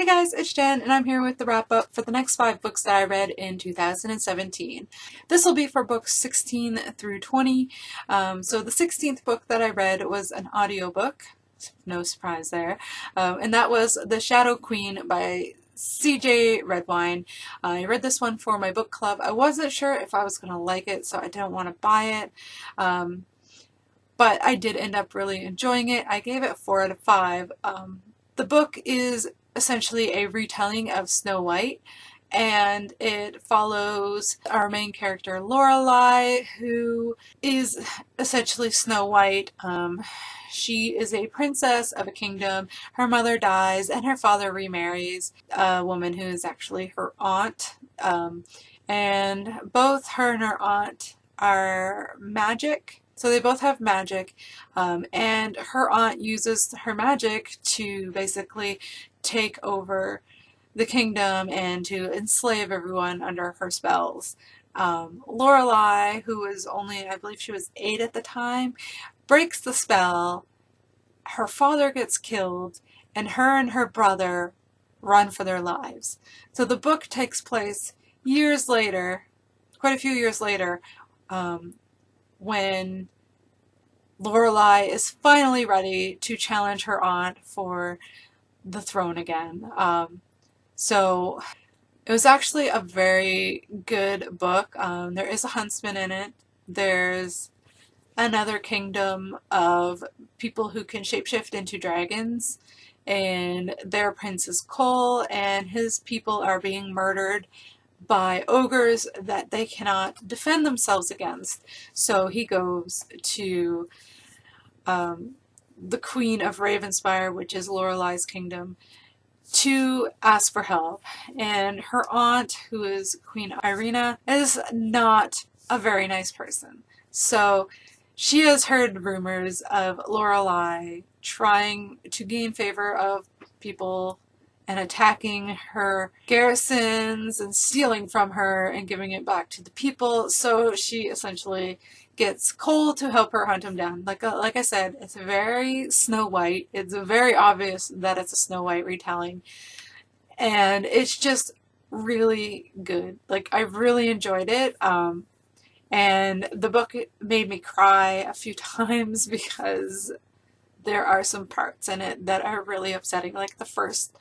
Hey guys, it's Jen, and I'm here with the wrap-up for the next 5 books that I read in 2017. This will be for books 16 through 20. So the 16th book that I read was an audiobook, no surprise there, and that was The Shadow Queen by CJ Redwine. I read this one for my book club. I wasn't sure if I was going to like it, so I didn't want to buy it. But I did end up really enjoying it. I gave it 4 out of 5. The book is essentially a retelling of Snow White, and it follows our main character Lorelai, who is essentially Snow White. She is a princess of a kingdom. Her mother dies and her father remarries a woman who is actually her aunt. And both her and her aunt are magic. So they both have magic, and her aunt uses her magic to basically take over the kingdom and to enslave everyone under her spells. Lorelai, who was only, I believe she was 8 at the time, breaks the spell. Her father gets killed, and her brother run for their lives. So the book takes place years later, quite a few years later, when Lorelai is finally ready to challenge her aunt for the throne again. So it was actually a very good book. There is a huntsman in it. There's another kingdom of people who can shapeshift into dragons, and their prince is Cole, and his people are being murdered by ogres that they cannot defend themselves against. So he goes to the Queen of Ravenspire, which is Lorelai's kingdom, to ask for help. And her aunt, who is Queen Irina, is not a very nice person. So she has heard rumors of Lorelai trying to gain favor of people and attacking her garrisons and stealing from her and giving it back to the people. So she essentially gets Cole to help her hunt him down. Like I said, it's very Snow White. It's very obvious that it's a Snow White retelling. And it's just really good. Like, I really enjoyed it. And the book made me cry a few times because there are some parts in it that are really upsetting. Like, the first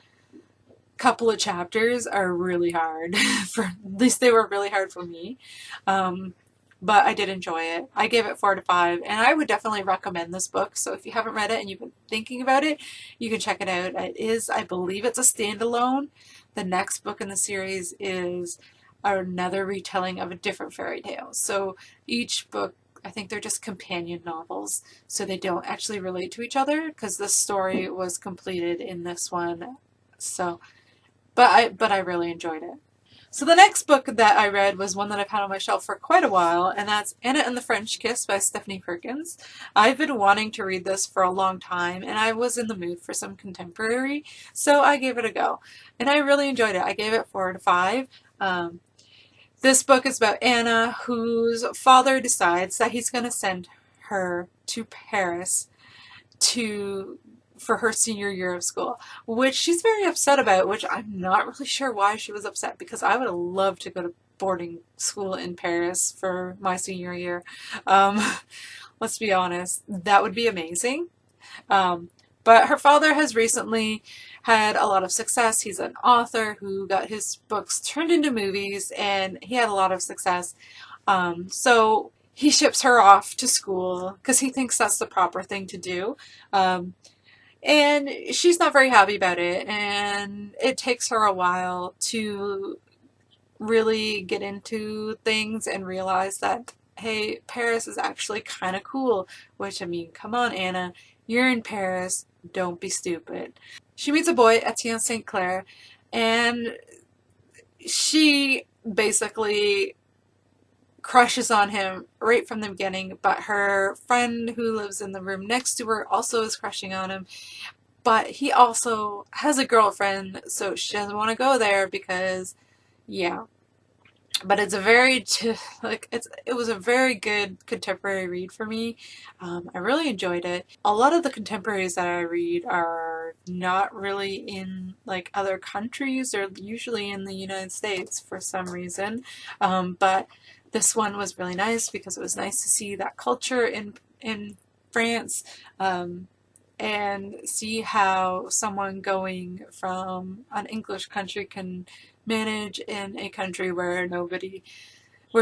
couple of chapters are really hard. At least they were really hard for me. But I did enjoy it. I gave it 4 out of 5, and I would definitely recommend this book. So if you haven't read it and you've been thinking about it, you can check it out. It is, I believe it's a standalone. The next book in the series is another retelling of a different fairy tale. So each book, I think they're just companion novels, so they don't actually relate to each other because the story was completed in this one. So, but I really enjoyed it. So the next book that I read was one that I've had on my shelf for quite a while, and that's Anna and the French Kiss by Stephanie Perkins. I've been wanting to read this for a long time, and I was in the mood for some contemporary, so I gave it a go. And I really enjoyed it. I gave it 4 out of 5. This book is about Anna, whose father decides that he's going to send her to Paris for her senior year of school, which she's very upset about, which I'm not really sure why she was upset, because I would have loved to go to boarding school in Paris for my senior year. Let's be honest, that would be amazing. But her father has recently had a lot of success. He's an author who got his books turned into movies, and he had a lot of success. So he ships her off to school because he thinks that's the proper thing to do. And she's not very happy about it, and it takes her a while to really get into things and realize that, hey, Paris is actually kind of cool, which, I mean, come on, Anna, you're in Paris, don't be stupid. She meets a boy, Etienne St. Clair, and she basically crushes on him right from the beginning, but her friend who lives in the room next to her also is crushing on him, but he also has a girlfriend, so she doesn't want to go there because, yeah. but it's a it was a very good contemporary read for me. I really enjoyed it. A lot of the contemporaries that I read are not really in like other countries. They're usually in the United States for some reason. But this one was really nice because it was nice to see that culture in France. And see how someone going from an English country can manage in a country where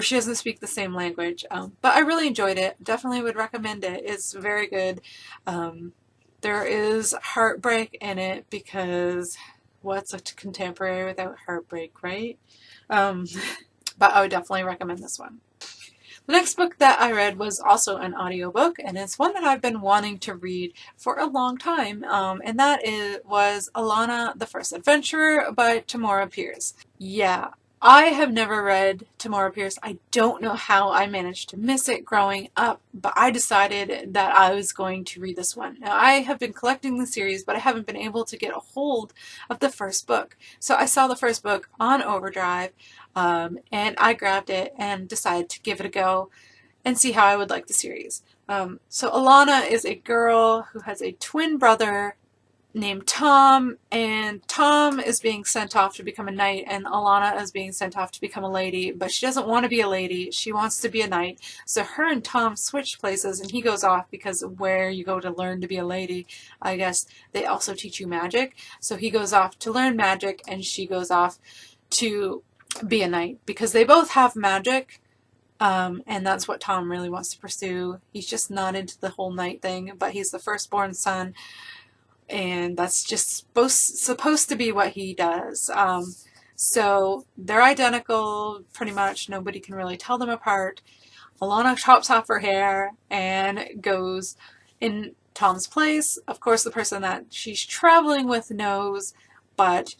she doesn't speak the same language. But I really enjoyed it. Definitely would recommend it. It's very good. There is heartbreak in it because what's a contemporary without heartbreak, right? Um, but I would definitely recommend this one. The next book that I read was also an audiobook, and it's one that I've been wanting to read for a long time, and was Alana the First Adventurer by Tamora Pierce. Yeah, I have never read Tamora Pierce. I don't know how I managed to miss it growing up, but I decided that I was going to read this one. Now, I have been collecting the series, but I haven't been able to get a hold of the first book. So I saw the first book on Overdrive, and I grabbed it and decided to give it a go and see how I would like the series. So Alana is a girl who has a twin brother named Tom, and Tom is being sent off to become a knight, and Alana is being sent off to become a lady, but she doesn't want to be a lady, she wants to be a knight. So her and Tom switch places, and he goes off because where you go to learn to be a lady, I guess they also teach you magic. So he goes off to learn magic, and she goes off to be a knight because they both have magic. And that's what Tom really wants to pursue. He's just not into the whole knight thing, but he's the firstborn son, and that's just supposed to be what he does. So they're identical, pretty much. Nobody can really tell them apart. Alana chops off her hair and goes in Tom's place. Of course, the person that she's traveling with knows, but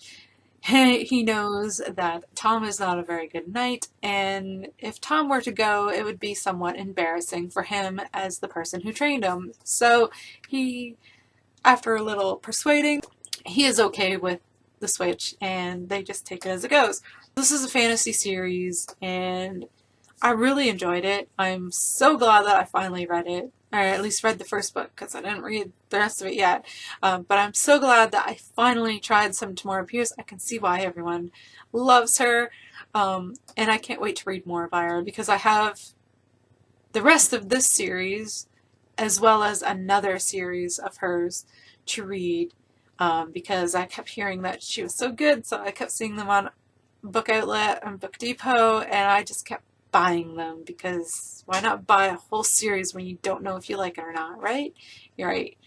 he knows that Tom is not a very good knight, and if Tom were to go, it would be somewhat embarrassing for him as the person who trained him. So he, after a little persuading, he is okay with the switch, and they just take it as it goes. This is a fantasy series, and I really enjoyed it. I'm so glad that I finally read it, or at least read the first book, because I didn't read the rest of it yet. But I'm so glad that I finally tried some Tamora Pierce. I can see why everyone loves her, and I can't wait to read more by her, because I have the rest of this series, as well as another series of hers to read, because I kept hearing that she was so good, so I kept seeing them on Book Outlet and Book Depot, and I just kept buying them, because why not buy a whole series when you don't know if you like it or not, right? You're right.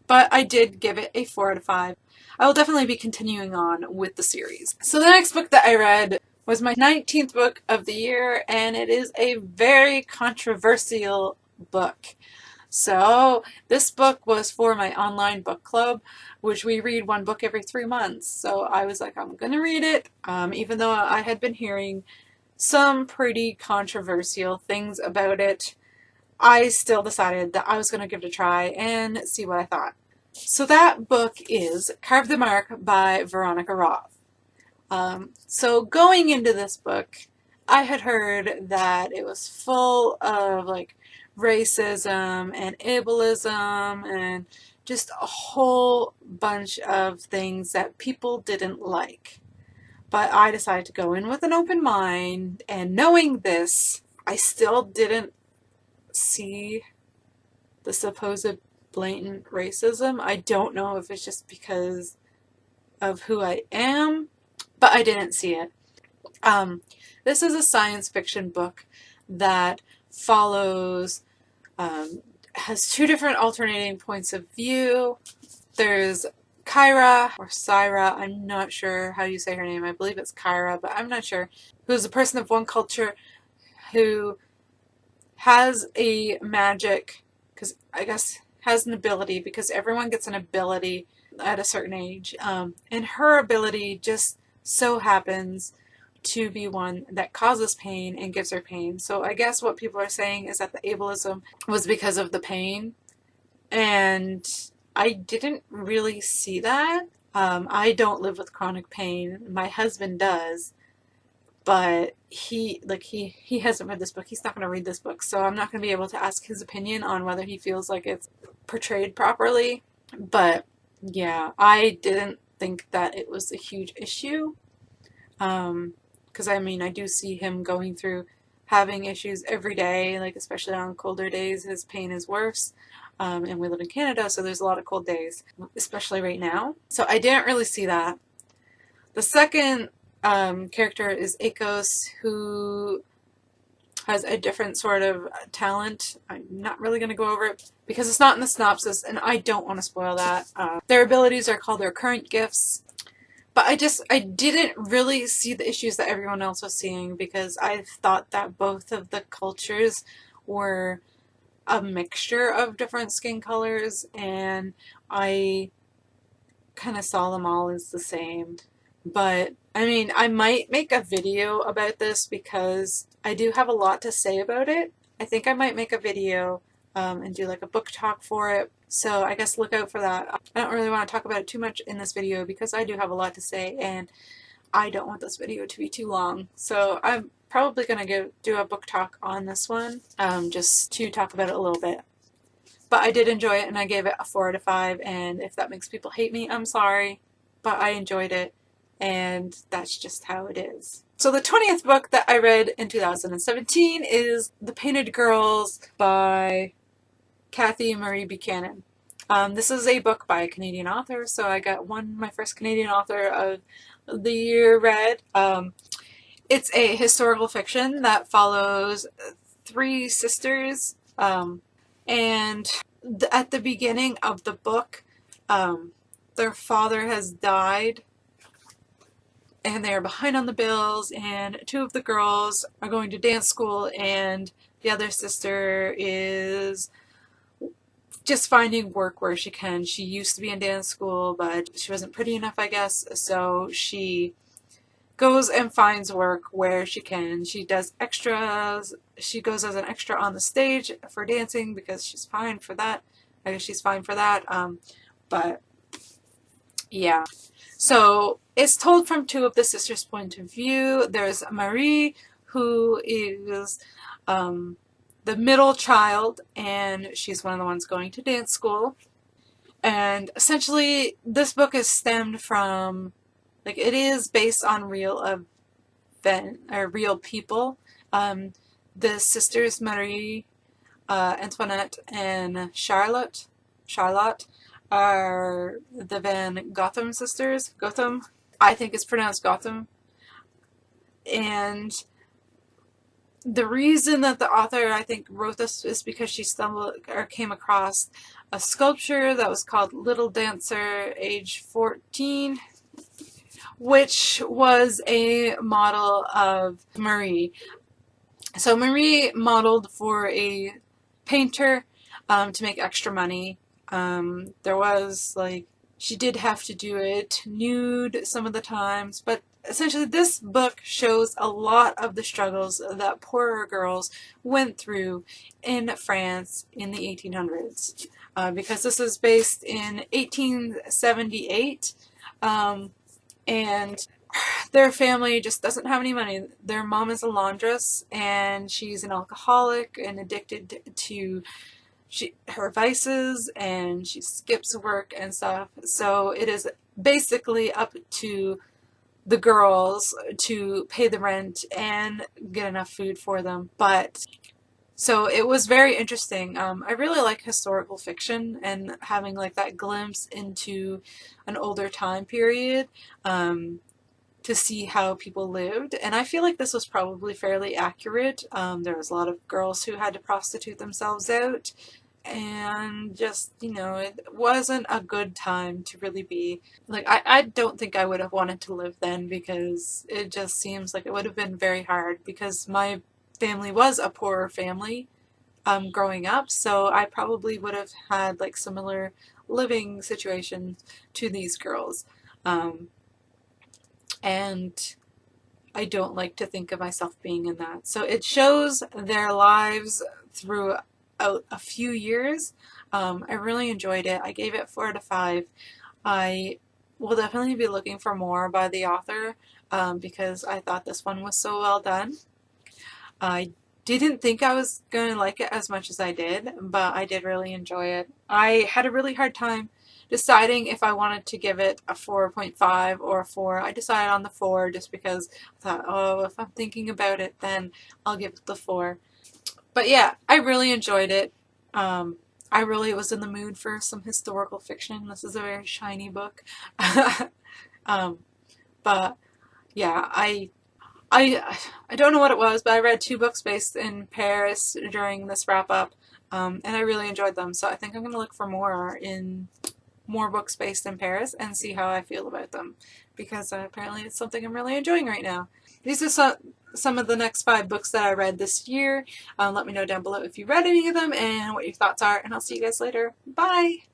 But I did give it a 4 out of 5. I will definitely be continuing on with the series. So the next book that I read was my 19th book of the year, and it is a very controversial book. So this book was for my online book club, which we read one book every 3 months. So I was like, I'm going to read it, even though I had been hearing some pretty controversial things about it. I still decided that I was going to give it a try and see what I thought. So that book is Carve the Mark by Veronica Roth. So going into this book, I had heard that it was full of like racism and ableism and just a whole bunch of things that people didn't like. But I decided to go in with an open mind, and knowing this, I still didn't see the supposed blatant racism. I don't know if it's just because of who I am, but I didn't see it. This is a science fiction book that follows, has 2 different alternating points of view. There's Kyra, or Syra, I'm not sure how you say her name, I believe it's Kyra, but I'm not sure, who's a person of one culture who has a magic, because I guess has an ability, because everyone gets an ability at a certain age, and her ability just so happens to be one that causes pain and gives her pain. So I guess what people are saying is that the ableism was because of the pain, and I didn't really see that. I don't live with chronic pain. My husband does. but he hasn't read this book. He's not going to read this book, so I'm not going to be able to ask his opinion on whether he feels like it's portrayed properly. But yeah, I didn't think that it was a huge issue. Because I mean, I do see him going through having issues every day, like especially on colder days, his pain is worse. And we live in Canada, so there's a lot of cold days, especially right now. So I didn't really see that. The second character is Akos, who has a different sort of talent. I'm not really going to go over it because it's not in the synopsis, and I don't want to spoil that. Their abilities are called their current gifts. But I didn't really see the issues that everyone else was seeing, because I thought that both of the cultures were a mixture of different skin colors, and I kind of saw them all as the same. But I mean, I might make a video about this because I do have a lot to say about it. I think I might make a video and do like a book talk for it. So I guess look out for that. I don't really want to talk about it too much in this video because I do have a lot to say, and I don't want this video to be too long. So I'm probably going to do a book talk on this one, just to talk about it a little bit. But I did enjoy it, and I gave it a 4 out of 5, and if that makes people hate me, I'm sorry, but I enjoyed it, and that's just how it is. So the 20th book that I read in 2017 is The Painted Girls by Cathy Marie Buchanan. This is a book by a Canadian author, so I got my first Canadian author of the year read. It's a historical fiction that follows 3 sisters, and at the beginning of the book, their father has died, and they are behind on the bills, and 2 of the girls are going to dance school, and the other sister is just finding work where she can. She used to be in dance school, but she wasn't pretty enough, I guess, so she goes and finds work where she can. She does extras. She goes as an extra on the stage for dancing because she's fine for that. I guess she's fine for that. But yeah. So it's told from 2 of the sisters' point of view. There's Marie, who is the middle child, and she's one of the ones going to dance school. And essentially, this book is stemmed from, like, it is based on real people. The sisters Marie, Antoinette, and Charlotte are the Van Gotham sisters. Gotham, I think it's pronounced Gotham. And the reason that the author, I think, wrote this is because she came across a sculpture that was called Little Dancer, age 14, which was a model of Marie. So Marie modeled for a painter to make extra money. There was, like, she did have to do it nude some of the times, but essentially this book shows a lot of the struggles that poorer girls went through in France in the 1800s. Because this is based in 1878, and their family just doesn't have any money. Their mom is a laundress, and she's an alcoholic and addicted to her vices, and she skips work and stuff. So it is basically up to the girls to pay the rent and get enough food for them. But so it was very interesting. I really like historical fiction and having like that glimpse into an older time period to see how people lived. And I feel like this was probably fairly accurate. There was a lot of girls who had to prostitute themselves out, and just, you know, it wasn't a good time to really be, like, I don't think I would have wanted to live then, because it just seems like it would have been very hard, because my family was a poorer family growing up, so I probably would have had like similar living situations to these girls. And I don't like to think of myself being in that. So it shows their lives throughout a few years. I really enjoyed it. I gave it 4 out of 5. I will definitely be looking for more by the author because I thought this one was so well done. I didn't think I was going to like it as much as I did, but I did really enjoy it. I had a really hard time deciding if I wanted to give it a 4.5 or a 4. I decided on the 4 just because I thought, oh, if I'm thinking about it, then I'll give it the 4. But yeah, I really enjoyed it. I really was in the mood for some historical fiction. This is a very shiny book. um, but yeah, I I don't know what it was, but I read 2 books based in Paris during this wrap up, and I really enjoyed them. So I think I'm gonna look for more books based in Paris and see how I feel about them, because apparently it's something I'm really enjoying right now. These are some of the next 5 books that I read this year. Let me know down below if you read any of them and what your thoughts are, and I'll see you guys later. Bye!